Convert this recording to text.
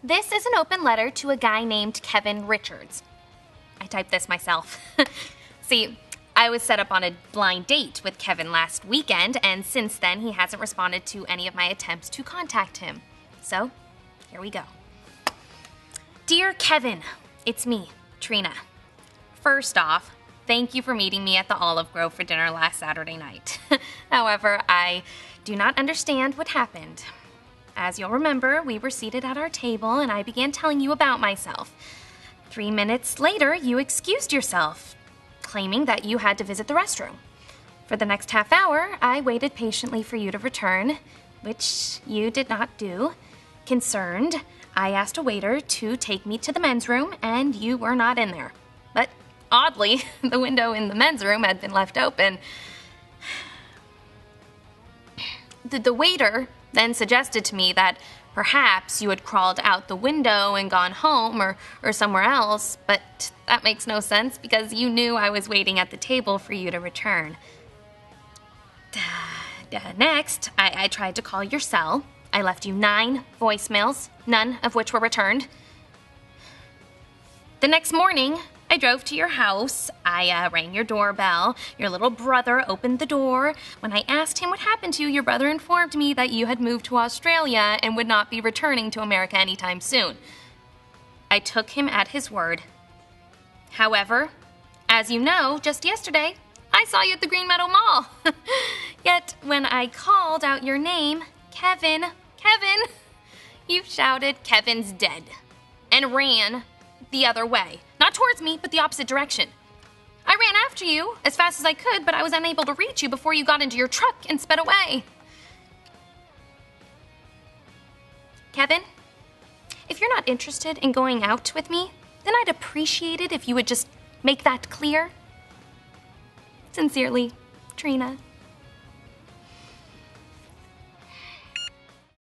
This is an open letter to a guy named Kevin Richards. I typed this myself. See, I was set up on a blind date with Kevin last weekend, and since then he hasn't responded to any of my attempts to contact him. So, here we go. Dear Kevin, it's me, Trina. First off, thank you for meeting me at the Olive Grove for dinner last Saturday night. However, I do not understand what happened. As you'll remember, we were seated at our table and I began telling you about myself. 3 minutes later, you excused yourself, claiming that you had to visit the restroom. For the next half hour, I waited patiently for you to return, which you did not do. Concerned, I asked a waiter to take me to the men's room, and you were not in there. But oddly, the window in the men's room had been left open. The waiter then suggested to me that perhaps you had crawled out the window and gone home or somewhere else, but that makes no sense because you knew I was waiting at the table for you to return. Next, I tried to call your cell. I left you 9 voicemails, none of which were returned. The next morning, I drove to your house. I rang your doorbell. Your little brother opened the door. When I asked him what happened to you, your brother informed me that you had moved to Australia and would not be returning to America anytime soon. I took him at his word. However, as you know, just yesterday, I saw you at the Green Meadow Mall. Yet, when I called out your name, Kevin, you shouted, "Kevin's dead," and ran the other way. Not towards me, but the opposite direction. I ran after you as fast as I could, but I was unable to reach you before you got into your truck and sped away. Kevin, if you're not interested in going out with me, then I'd appreciate it if you would just make that clear. Sincerely, Trina.